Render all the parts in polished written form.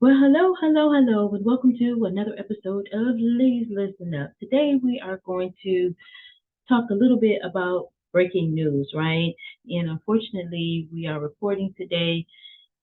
Well, hello, and welcome to another episode of Please Listen Up. Today we are going to talk a little bit about breaking news, right? And unfortunately, we are reporting today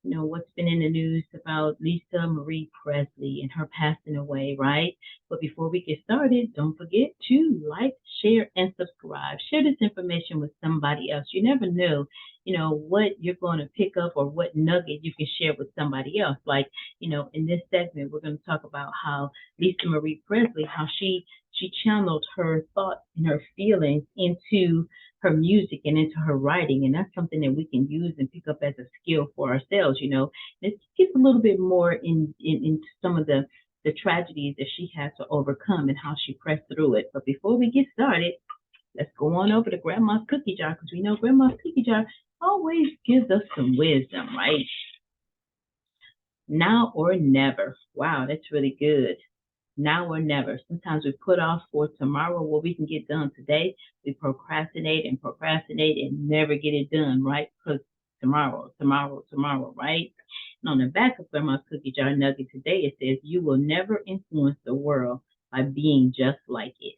what's been in the news about Lisa Marie Presley and her passing away, right? But before we get started, don't forget to like, share, and subscribe. Share this information with somebody else. You never know, what you're going to pick up or what nugget you can share with somebody else. Like, in this segment, we're going to talk about how Lisa Marie Presley, how she channeled her thoughts and her feelings into her music and into her writing, and that's something that we can use and pick up as a skill for ourselves. It gets a little bit more into some of the tragedies that she had to overcome and how she pressed through it. But before we get started, let's go on over to Grandma's cookie jar because we know Grandma's cookie jar always gives us some wisdom, right? Now or never. Wow, that's really good. Now or never. Sometimes we put off for tomorrow what we can get done today. We procrastinate and procrastinate and never get it done, right? Because tomorrow, right? And on the back of Grandma's cookie jar nugget today, it says, "You will never influence the world by being just like it."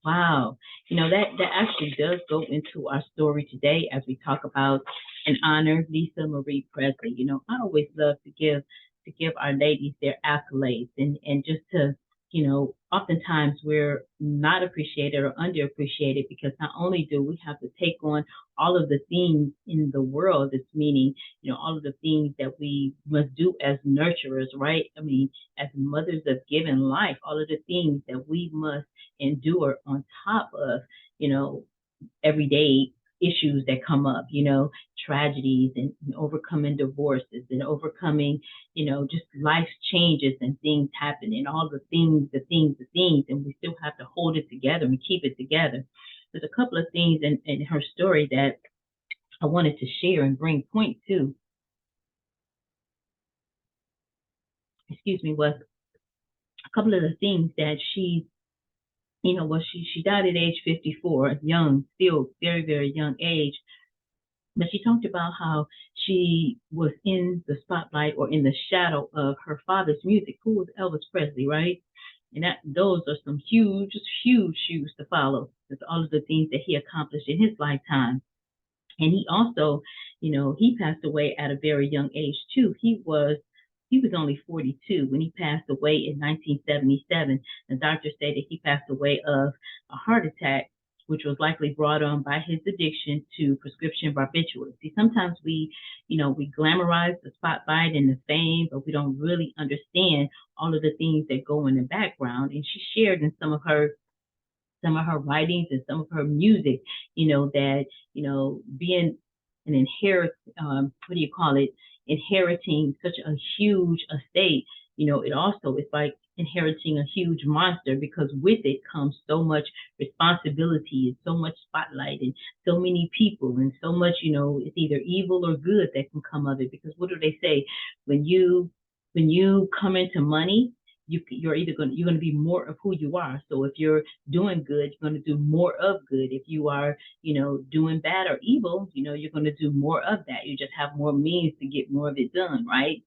Wow. That actually does go into our story today as we talk about and honor Lisa Marie Presley. I always love to give our ladies their accolades and just to, oftentimes we're not appreciated or underappreciated because not only do we have to take on all of the things in the world, it's meaning, all of the things that we must do as nurturers, right? I mean, as mothers of given life, all of the things that we must endure on top of, you know, everyday issues that come up, tragedies and overcoming divorces and overcoming, just life changes and things happen and all the things, and we still have to hold it together and keep it together. There's a couple of things in her story that I wanted to share and bring point to, excuse me, was a couple of the things that she died at age 54, young, still very, very young age. But she talked about how she was in the spotlight or in the shadow of her father's music, who was Elvis Presley, right? And that those are some huge, huge shoes to follow. That's all of the things that he accomplished in his lifetime. And he also, he passed away at a very young age too. He was only 42 when he passed away in 1977. The doctor stated he passed away of a heart attack, which was likely brought on by his addiction to prescription barbiturates. See, sometimes we glamorize the spotlight and the fame, but we don't really understand all of the things that go in the background. And she shared in some of her writings and some of her music, that, being an what do you call it, inheriting such a huge estate, it also is like inheriting a huge monster because with it comes so much responsibility and so much spotlight and so many people and so much, it's either evil or good that can come of it. Because what do they say? When you come into money, you're going to be more of who you are. So if you're doing good, you're going to do more of good. If you are, doing bad or evil, you're going to do more of that. You just have more means to get more of it done, right?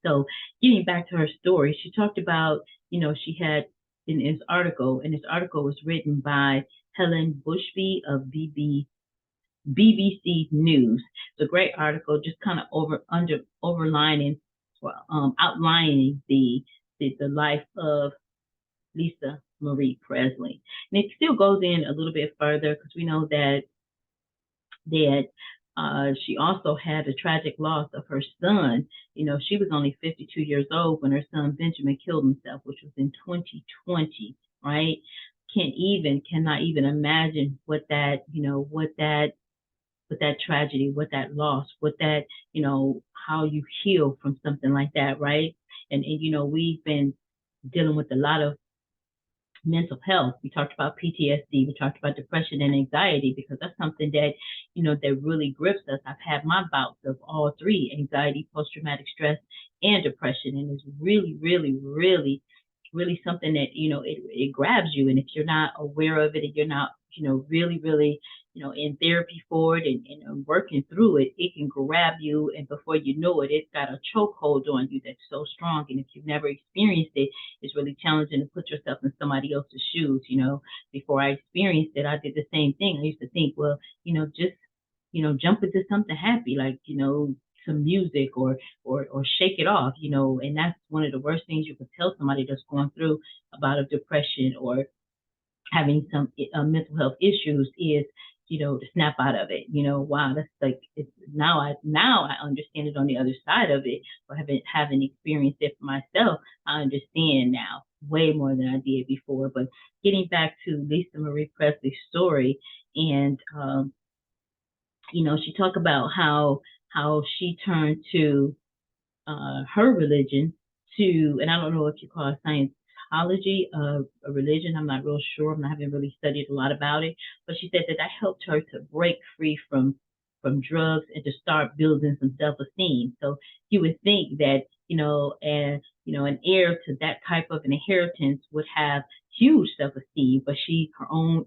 So getting back to her story, she talked about, she had in this article, and this article was written by Helen Bushby of BBC News. It's a great article, just kind of overlining, well, outlining the life of Lisa Marie Presley. And it still goes in a little bit further because we know that she also had the tragic loss of her son. She was only 52 years old when her son Benjamin killed himself, which was in 2020, right? Cannot even imagine what that tragedy, what that loss, what that, how you heal from something like that, right? And we've been dealing with a lot of mental health. We talked about PTSD, we talked about depression and anxiety because that's something that, that really grips us. I've had my bouts of all three: anxiety, post traumatic stress, and depression. And it's really, really, really, really something that, it grabs you. And if you're not aware of it and you're not, really, really in therapy for it and working through it, it can grab you, and before you know it, it's got a chokehold on you that's so strong. And if you've never experienced it, it's really challenging to put yourself in somebody else's shoes. Before I experienced it, I did the same thing. I used to think, well, just jump into something happy, like some music or shake it off, and that's one of the worst things you could tell somebody that's going through about a depression or having some mental health issues is to snap out of it. Wow, that's like it's now I understand it on the other side of it, but haven't experienced it for myself. I understand now way more than I did before. But getting back to Lisa Marie Presley's story, and she talked about how she turned to her religion to, and I don't know what you call it, Scientology, a religion. I'm not real sure. I haven't really studied a lot about it, but she said that helped her to break free from drugs and to start building some self-esteem. So you would think that an heir to that type of an inheritance would have huge self-esteem, but her own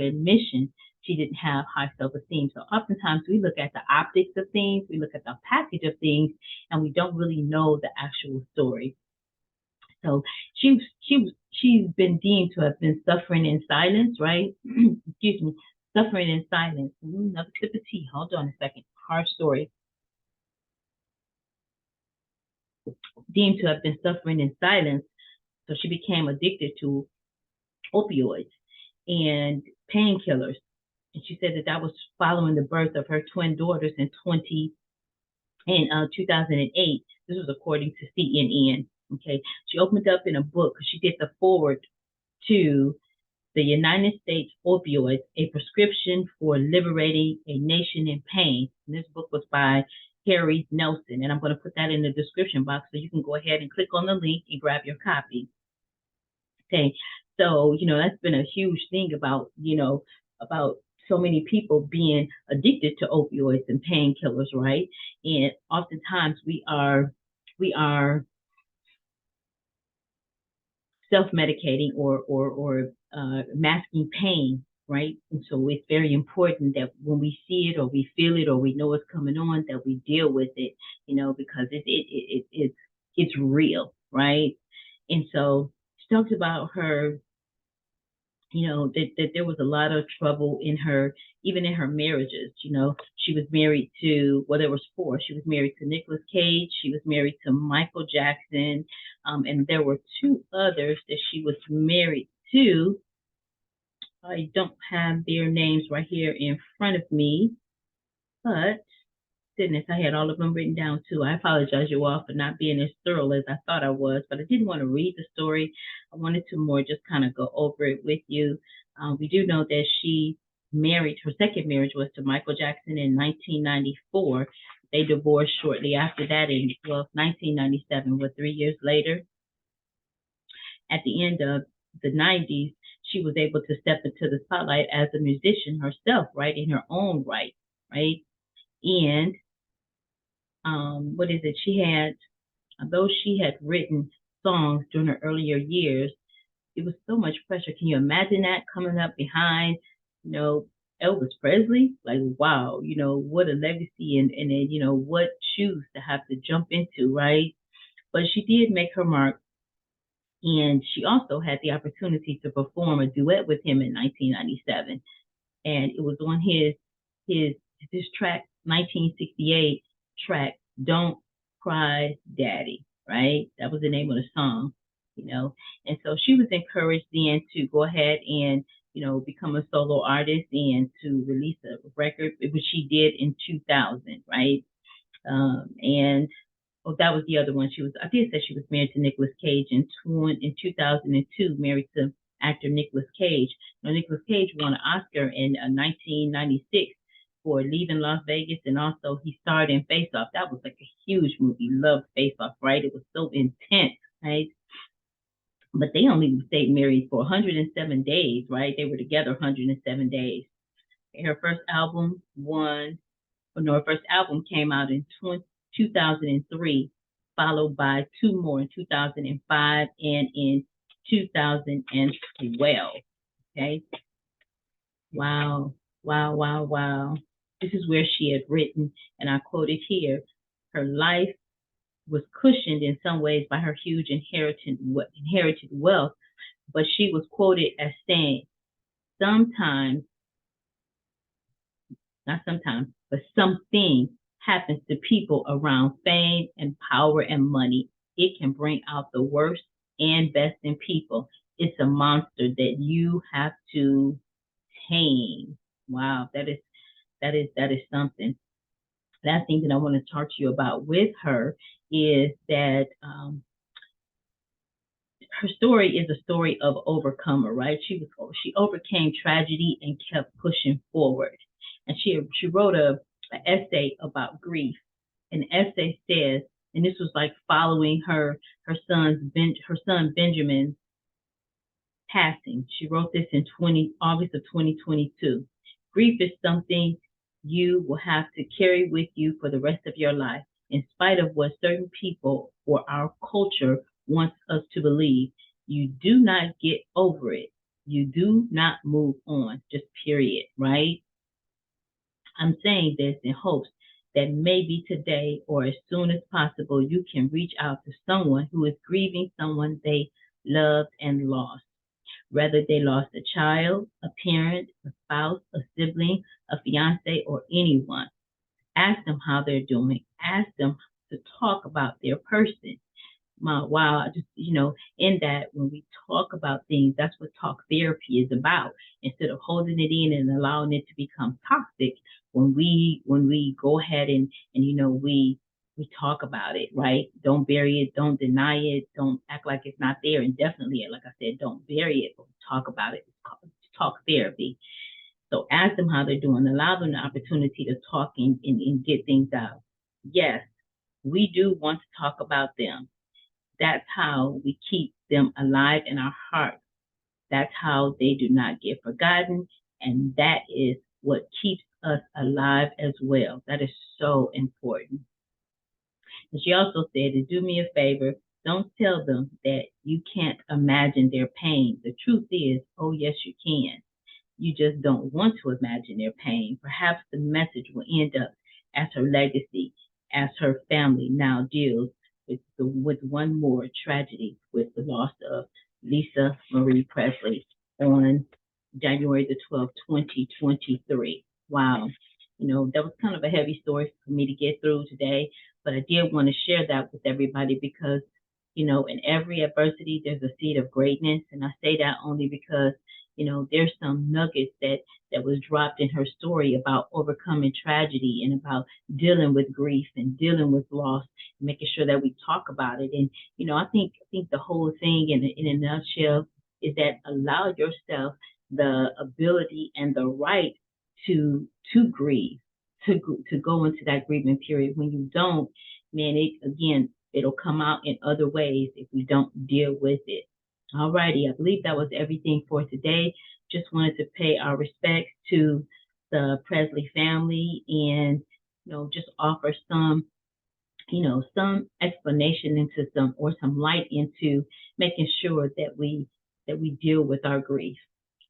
admission, she didn't have high self-esteem. So oftentimes we look at the optics of things, we look at the package of things, and we don't really know the actual story. So she's been deemed to have been suffering in silence, right? Excuse me, suffering in silence. Another sip of tea. Hold on a second. Hard story. Deemed to have been suffering in silence, so she became addicted to opioids and painkillers. And she said that was following the birth of her twin daughters in 2008. This was according to CNN. Okay, she opened up in a book because she did the forward to the United States Opioids, a prescription for liberating a nation in pain. And this book was by Harry Nelson, and I'm going to put that in the description box so you can go ahead and click on the link and grab your copy. Okay, so that's been a huge thing about so many people being addicted to opioids and painkillers, right? And oftentimes we are self-medicating or masking pain, right? And so it's very important that when we see it or we feel it or we know it's coming on, that we deal with it, because it's real, right? And so she talks about her, that there was a lot of trouble in her, even in her marriages. She was married to, well, there was four. She was married to Nicolas Cage. She was married to Michael Jackson. And there were two others that she was married to. I don't have their names right here in front of me, but goodness, I had all of them written down too. I apologize, you all, for not being as thorough as I thought I was, but I didn't want to read the story. I wanted to more just kind of go over it with you. We do know that her second marriage was to Michael Jackson in 1994. They divorced shortly after that in 1997, 3 years later. At the end of the 90s, she was able to step into the spotlight as a musician herself, right, in her own right, right? And what is it? Although she had written songs during her earlier years, it was so much pressure. Can you imagine that coming up behind, Elvis Presley? Like, wow, what a legacy and what shoes to have to jump into, right? But she did make her mark, and she also had the opportunity to perform a duet with him in 1997, and it was on his track 1968 track, Don't Cry Daddy, right? That was the name of the song, and so she was encouraged then to go ahead and become a solo artist and to release a record, which she did in 2000, right? And that was the other one. I did say she was married to Nicolas Cage in 2002, married to actor Nicolas Cage. Nicolas Cage won an Oscar in 1996 for Leaving Las Vegas, and also he starred in Face Off. That was like a huge movie. Loved Face Off, right? It was so intense, right? But they only stayed married for 107 days, right? They were together 107 days. Her first album came out in 2003, followed by two more in 2005 and in 2012. Okay. Wow. Wow, wow, wow. This is where she had written, and I quote it here: her life was cushioned in some ways by her huge inherited wealth, but she was quoted as saying, sometimes, not sometimes, but something happens to people around fame and power and money. It can bring out the worst and best in people. It's a monster that you have to tame. Wow, that is something. Last thing that I want to talk to you about with her is that her story is a story of overcomer, right? She overcame tragedy and kept pushing forward. And she wrote an essay about grief. An essay says, and this was like following her son Benjamin's passing. She wrote this in 20 August of 2022. Grief is something you will have to carry with you for the rest of your life, in spite of what certain people or our culture wants us to believe. You do not get over it. You do not move on, just period, right? I'm saying this in hopes that maybe today or as soon as possible you can reach out to someone who is grieving someone they loved and lost, whether they lost a child, a parent, a spouse, a sibling, a fiance, or anyone. Ask them how they're doing. Ask them to talk about their person. Wow, I just, in that, when we talk about things, that's what talk therapy is about. Instead of holding it in and allowing it to become toxic, when we go ahead and we talk about it, right? Don't bury it, don't deny it, don't act like it's not there, and definitely, like I said, don't bury it, but talk about it. It's called talk therapy. So ask them how they're doing, allow them the opportunity to talk and get things out. Yes, we do want to talk about them. That's how we keep them alive in our hearts. That's how they do not get forgotten. And that is what keeps us alive as well. That is so important. And she also said to do me a favor, don't tell them that you can't imagine their pain. The truth is, oh, yes, you can. You just don't want to imagine their pain. Perhaps the message will end up as her legacy, as her family now deals with one more tragedy, with the loss of Lisa Marie Presley on January the 12th, 2023. Wow. That was kind of a heavy story for me to get through today, but I did want to share that with everybody because, in every adversity, there's a seed of greatness. And I say that only because, there's some nuggets that was dropped in her story about overcoming tragedy and about dealing with grief and dealing with loss, making sure that we talk about it. And, I think the whole thing in a nutshell is that allow yourself the ability and the right to grieve, to go into that grieving period. When you don't, man, it'll come out in other ways if we don't deal with it. Alrighty, I believe that was everything for today. Just wanted to pay our respects to the Presley family and just offer some explanation into some light into making sure that we deal with our grief.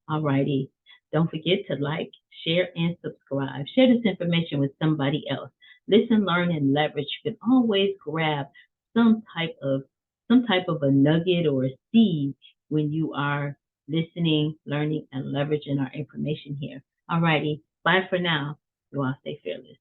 Alrighty. Don't forget to like, share, and subscribe. Share this information with somebody else. Listen, learn, and leverage. You can always grab some type of a nugget or a seed when you are listening, learning, and leveraging our information here. Alrighty. Bye for now. You all stay fearless.